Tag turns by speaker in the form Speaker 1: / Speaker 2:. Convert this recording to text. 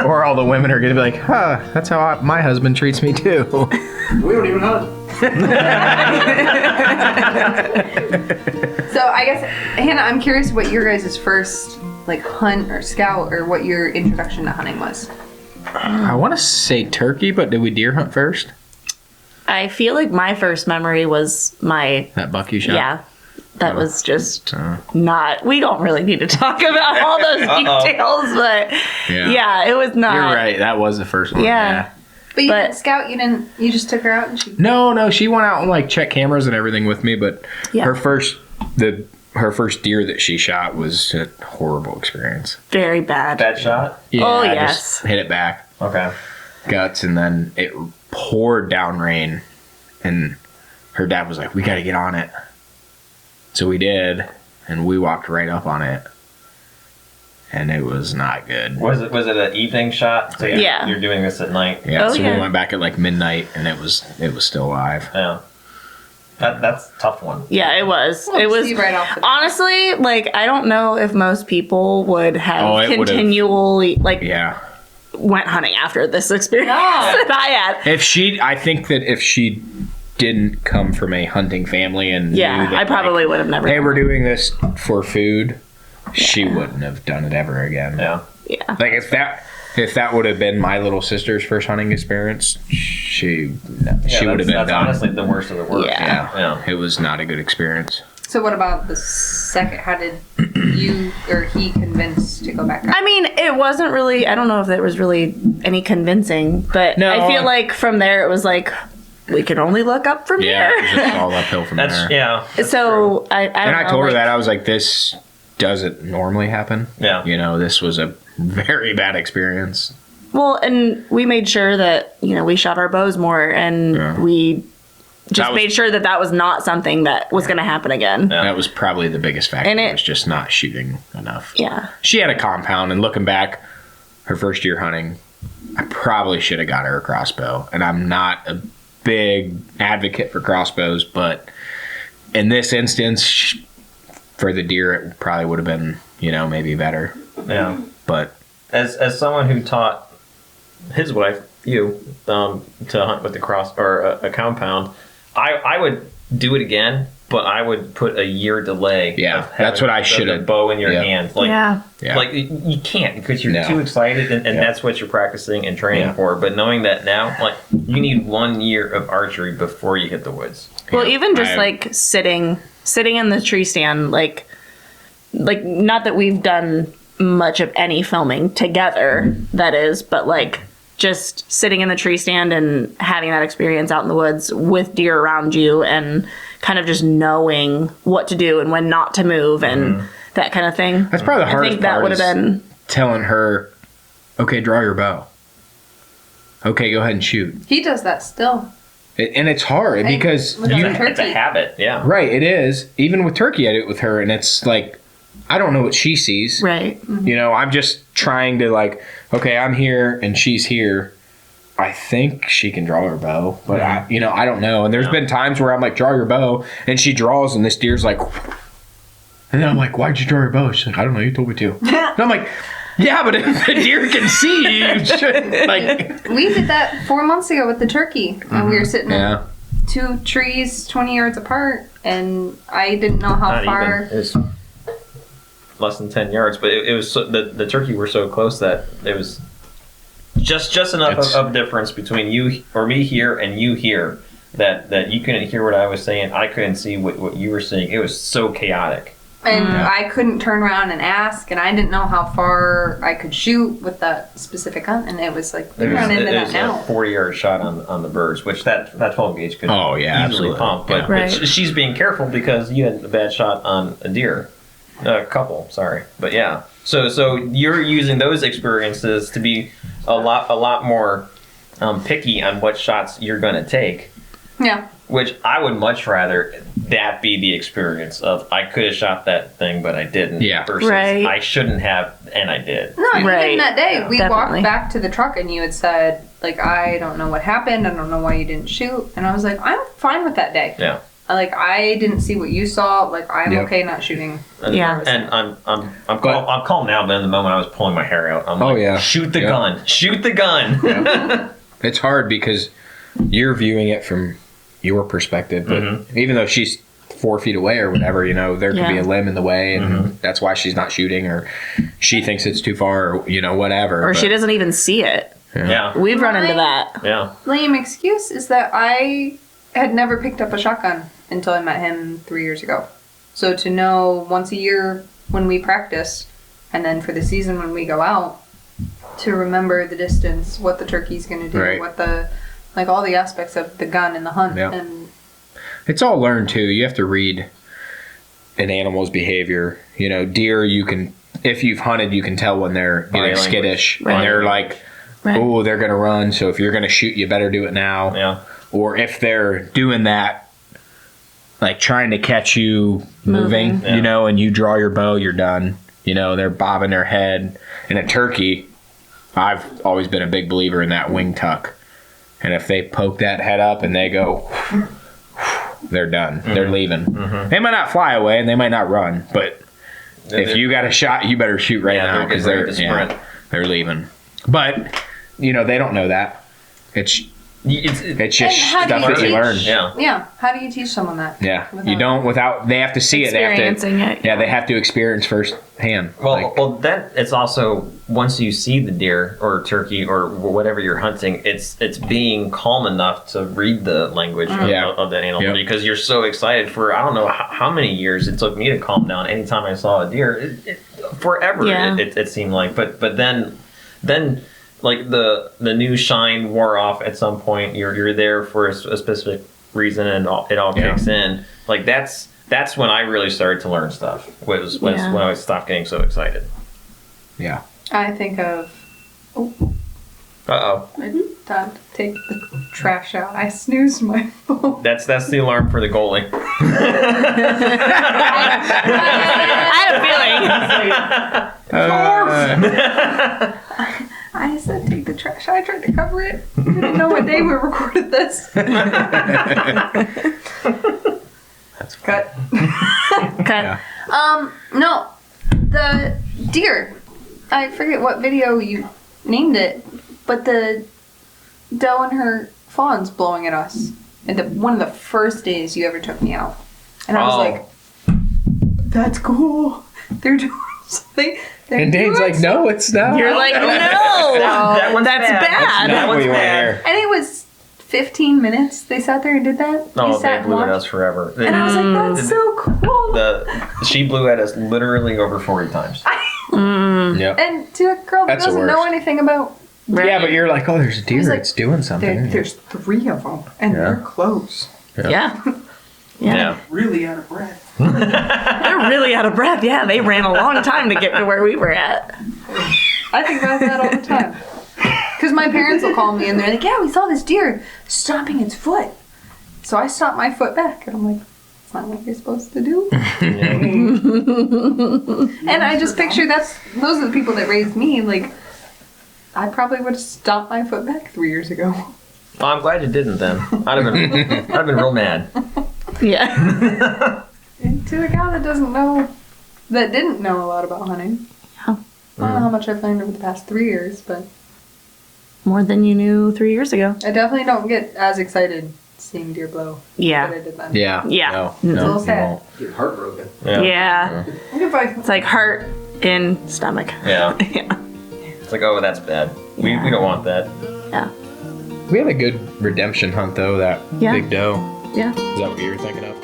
Speaker 1: Or all the women are going to be like, huh, that's how my husband treats me too.
Speaker 2: We don't even hunt.
Speaker 3: So I guess, Hannah, I'm curious what your guys' first like hunt or scout or what your introduction to hunting was.
Speaker 1: I want to say turkey, but did we deer hunt first?
Speaker 4: I feel like my first memory was
Speaker 1: That buck you shot?
Speaker 4: yeah. That was just not. We don't really need to talk about all those details, but yeah, it was not.
Speaker 1: You're right. That was the first one.
Speaker 4: Yeah.
Speaker 3: But you didn't scout. You just took her out and she.
Speaker 1: No. She went out and like checked cameras and everything with me, but
Speaker 4: Yeah.
Speaker 1: her first deer that she shot was a horrible experience.
Speaker 4: Very bad.
Speaker 2: Bad shot?
Speaker 1: Yeah,
Speaker 4: Oh,
Speaker 1: I
Speaker 4: yes.
Speaker 1: just hit it back.
Speaker 2: Okay.
Speaker 1: Guts, and then it poured down rain, and her dad was like, "We got to get on it." So we did, and we walked right up on it, and it was not good.
Speaker 2: Was it an evening shot? So
Speaker 4: Yeah.
Speaker 2: You're doing this at night?
Speaker 1: Yeah,
Speaker 4: Oh,
Speaker 1: so
Speaker 4: yeah.
Speaker 1: we went back at like midnight, and it was still alive.
Speaker 2: Yeah. That's a tough one.
Speaker 4: Yeah, it was.
Speaker 3: Well,
Speaker 4: it was
Speaker 3: see right off the bat.
Speaker 4: honestly like I don't know if most people would have
Speaker 1: Oh, it would've-
Speaker 4: continually
Speaker 1: Yeah.
Speaker 4: went hunting after this experience
Speaker 3: No.
Speaker 4: that I had.
Speaker 1: I think that if she didn't come from a hunting family and knew
Speaker 4: Yeah,
Speaker 1: that,
Speaker 4: I probably would have never.
Speaker 1: hey, we're doing this for food, she wouldn't have done it ever again.
Speaker 2: Yeah.
Speaker 4: Yeah.
Speaker 1: Like if that would have been my little sister's first hunting experience, she would have been
Speaker 2: that's
Speaker 1: done.
Speaker 2: honestly the worst of the worst.
Speaker 4: Yeah.
Speaker 2: Yeah.
Speaker 1: It was not a good experience.
Speaker 3: So what about the second? How did you or he convince to go back out?
Speaker 4: I mean, it wasn't really. I don't know if there was really any convincing, but
Speaker 1: No.
Speaker 4: I feel like from there it was like we can only look up from
Speaker 1: Yeah, it was
Speaker 4: here.
Speaker 1: just all uphill from
Speaker 2: That's
Speaker 1: there.
Speaker 2: yeah. That's
Speaker 4: So
Speaker 2: true.
Speaker 4: I don't
Speaker 1: And I
Speaker 4: know,
Speaker 1: told her
Speaker 4: like-
Speaker 1: that I was like, this doesn't normally happen.
Speaker 2: Yeah.
Speaker 1: You know, this was a very bad experience.
Speaker 4: Well, and we made sure that we shot our bows more, and
Speaker 1: Yeah.
Speaker 4: we just
Speaker 1: That was-
Speaker 4: made sure that was not something that was going to happen again.
Speaker 2: Yeah.
Speaker 1: That was probably the biggest factor.
Speaker 4: And
Speaker 1: It
Speaker 4: it-
Speaker 1: was just not shooting enough.
Speaker 4: Yeah.
Speaker 1: She had a compound, and looking back, her first year hunting, I probably should have got her a crossbow. And I'm not a big advocate for crossbows, but in this instance, for the deer, it probably would have been, maybe better.
Speaker 2: Yeah.
Speaker 1: But
Speaker 2: As someone who taught his wife, to hunt with the cross or a compound, I would do it again, but I would put a year delay.
Speaker 1: Yeah,
Speaker 2: of having
Speaker 1: that's what I
Speaker 2: the
Speaker 1: should've-
Speaker 2: bow in your
Speaker 1: yeah.
Speaker 2: hand. Like,
Speaker 4: Yeah.
Speaker 1: Yeah.
Speaker 2: like you can't because you're
Speaker 1: No.
Speaker 2: too excited, and
Speaker 1: Yeah.
Speaker 2: that's what you're practicing and training
Speaker 1: Yeah.
Speaker 2: for. But knowing that now, like you need 1 year of archery before you hit the woods.
Speaker 4: Well,
Speaker 1: Yeah,
Speaker 4: even just
Speaker 1: I-
Speaker 4: like sitting in the tree stand, like not that we've done much of any filming together, that is, but like just sitting in the tree stand and having that experience out in the woods with deer around you and kind of just knowing what to do and when not to move and that kind of thing.
Speaker 1: that's probably the
Speaker 4: I
Speaker 1: hardest
Speaker 4: think that
Speaker 1: part
Speaker 4: would have
Speaker 1: is
Speaker 4: been
Speaker 1: telling her, okay, draw your bow. Okay, go ahead and shoot.
Speaker 3: He does that still.
Speaker 1: And it's hard because
Speaker 3: with
Speaker 1: you,
Speaker 3: the turkey.
Speaker 2: It's a habit. Yeah.
Speaker 1: right, it is. Even with turkey, I did it with her, and it's like, I don't know what she sees.
Speaker 4: right.
Speaker 1: I'm just trying to like, okay, I'm here and she's here. I think she can draw her bow, but I don't know. And there's been times where I'm like, draw your bow, and she draws, and this deer's like, and then I'm like, why'd you draw your bow? She's like, I don't know, you told me to. And I'm like, yeah, but if the deer can see you, shouldn't, like,
Speaker 3: We did that 4 months ago with the turkey, and we were sitting
Speaker 1: yeah,
Speaker 3: in 2 trees 20 yards apart, and I didn't know how
Speaker 2: Not
Speaker 3: far.
Speaker 2: even. It was less than 10 yards, but it was the turkey were so close that it was just enough of difference between you or me here and you here that you couldn't hear what I was saying. I couldn't see what you were saying. It was so chaotic.
Speaker 3: And I couldn't turn around and ask, and I didn't know how far I could shoot with that specific gun, and it was like, we run into that now.
Speaker 2: A 40-yard shot on the birds, which that 12 gauge could
Speaker 1: Oh, yeah,
Speaker 2: easily
Speaker 1: absolutely.
Speaker 2: pump. But,
Speaker 1: Yeah.
Speaker 4: Right.
Speaker 2: but she's being careful because you had a bad shot on a deer. A couple, sorry. But yeah. So you're using those experiences to be a lot more picky on what shots you're going to take.
Speaker 3: Yeah.
Speaker 2: Which I would much rather that be the experience of I could have shot that thing, but I didn't.
Speaker 1: Yeah.
Speaker 2: Versus
Speaker 4: Right.
Speaker 2: I shouldn't have, and I did.
Speaker 3: No,
Speaker 4: Right.
Speaker 3: even that day, we
Speaker 4: Definitely.
Speaker 3: walked back to the truck, and you had said, like, I don't know what happened. I don't know why you didn't shoot. And I was like, I'm fine with that day.
Speaker 2: Yeah.
Speaker 3: I didn't see what you saw. Like, I'm
Speaker 1: Yep.
Speaker 3: okay not shooting.
Speaker 4: Yeah.
Speaker 2: And I'm calm now, but in the moment I was pulling my hair out. I'm like,
Speaker 1: yeah.
Speaker 2: shoot the
Speaker 1: Yep.
Speaker 2: gun. Shoot the gun.
Speaker 1: It's hard because you're viewing it from your perspective, but even though she's 4 feet away or whatever, there could be a limb in the way, and that's why she's not shooting, or she thinks it's too far, or whatever.
Speaker 4: Or she doesn't even see it.
Speaker 2: Yeah.
Speaker 4: We've run into that.
Speaker 2: Yeah.
Speaker 3: Lame excuse is that I had never picked up a shotgun until I met him 3 years ago. So to know once a year when we practice, and then for the season when we go out, to remember the distance, what the turkey's going to do,
Speaker 1: Right.
Speaker 3: what the, all the aspects of the gun and the hunt.
Speaker 1: Yeah.
Speaker 3: And
Speaker 1: It's all learned too. You have to read an animal's behavior. Deer, if you've hunted, you can tell when they're
Speaker 2: Body
Speaker 1: getting
Speaker 2: language.
Speaker 1: skittish,
Speaker 4: Right.
Speaker 1: and they're like,
Speaker 4: Right.
Speaker 1: oh, they're going to run. So if you're going to shoot, you better do it now.
Speaker 2: Yeah.
Speaker 1: Or if they're doing that, like trying to catch you moving,
Speaker 2: Moving. Yeah.
Speaker 1: and you draw your bow, you're done. They're bobbing their head. And a turkey, I've always been a big believer in that wing tuck. And if they poke that head up and they go, they're done. They're leaving. They might not fly away and they might not run, but if you got a shot, you better shoot right now because
Speaker 2: they're getting ready to sprint.
Speaker 1: they're leaving. But they don't know that. It's just
Speaker 3: And how do
Speaker 1: stuff
Speaker 3: you
Speaker 1: that you
Speaker 3: teach?
Speaker 1: learn.
Speaker 2: Yeah.
Speaker 3: yeah, how do you teach someone that?
Speaker 1: Yeah,
Speaker 3: Without-
Speaker 1: you don't without. They have to see it. They have to.
Speaker 4: Experiencing it.
Speaker 1: Yeah, they have to experience firsthand.
Speaker 2: Well, that it's also once you see the deer or turkey or whatever you're hunting, it's being calm enough to read the language
Speaker 1: Yeah.
Speaker 2: of that animal
Speaker 1: Yep.
Speaker 2: because you're so excited for I don't know how many years it took me to calm down anytime I saw a deer. Forever
Speaker 4: Yeah.
Speaker 2: it seemed like, but then like the new shine wore off at some point. You're there for a specific reason and it all kicks in. Like that's when I really started to learn stuff. Was when I stopped getting so excited.
Speaker 1: yeah.
Speaker 3: I think of,
Speaker 2: Uh-oh.
Speaker 3: time to take the trash out. I snoozed my phone.
Speaker 2: That's the alarm for the goalie.
Speaker 4: I had a feeling.
Speaker 3: I said take the trash out. I tried to cover it. I didn't know what day we recorded this.
Speaker 1: That's
Speaker 3: Cut.
Speaker 4: Cut.
Speaker 1: Yeah.
Speaker 3: No. The deer. I forget what video you named it, but the doe and her fawn's blowing at us. And one of the first days you ever took me out. And I was like, that's cool. They're doing something. They're
Speaker 1: And Dane's
Speaker 3: doing
Speaker 1: like, no, it's not.
Speaker 4: You're like, no,
Speaker 2: That one's
Speaker 4: that's
Speaker 2: bad.
Speaker 4: bad.
Speaker 2: That
Speaker 1: Not what
Speaker 2: one's
Speaker 1: you want to
Speaker 2: bad.
Speaker 1: hear.
Speaker 3: And it was 15 minutes they sat there and did that.
Speaker 2: Oh,
Speaker 3: They
Speaker 2: they
Speaker 3: sat and
Speaker 2: blew at
Speaker 3: watched.
Speaker 2: us forever.
Speaker 3: And I was like, that's so cool.
Speaker 2: She blew at us literally over 40 times.
Speaker 1: Yep.
Speaker 3: And to a girl that
Speaker 1: That's the
Speaker 3: doesn't know
Speaker 1: worst.
Speaker 3: anything about,
Speaker 4: Right.
Speaker 1: Yeah, but you're like, oh, there's a deer.
Speaker 3: was like,
Speaker 1: It's doing something.
Speaker 3: there's 3 of them, and they're close.
Speaker 4: Yeah.
Speaker 2: Yeah.
Speaker 5: Really out of breath.
Speaker 4: They're really out of breath. Yeah, they ran a long time to get to where we were at.
Speaker 3: I think about that all the time. Because my parents will call me and they're like, yeah, we saw this deer stomping its foot. So I stopped my foot back, and I'm like, that's not what you're supposed to do. And I just picture those are the people that raised me. Like, I probably would have stomped my foot back 3 years ago.
Speaker 2: Well, I'm glad you didn't then. I'd have been real mad.
Speaker 4: Yeah.
Speaker 3: And to a guy that didn't know a lot about hunting.
Speaker 4: Yeah.
Speaker 3: I don't know how much I've learned over the past 3 years, but
Speaker 4: More than you knew 3 years ago.
Speaker 3: I definitely don't get as excited seeing deer blow
Speaker 4: Yeah.
Speaker 3: that I did then.
Speaker 1: Yeah.
Speaker 4: Yeah.
Speaker 1: No,
Speaker 3: It's a
Speaker 1: no,
Speaker 3: little
Speaker 1: you
Speaker 3: sad.
Speaker 1: won't.
Speaker 5: Get heartbroken.
Speaker 4: Yeah.
Speaker 3: Goodbye.
Speaker 4: It's like heart in stomach.
Speaker 2: Yeah.
Speaker 4: Yeah.
Speaker 2: It's like, oh, that's bad.
Speaker 4: Yeah.
Speaker 2: We don't want that.
Speaker 4: Yeah.
Speaker 1: We had a good redemption hunt, though, that
Speaker 4: Yeah.
Speaker 1: big doe.
Speaker 4: Yeah.
Speaker 1: Is that what you were thinking of?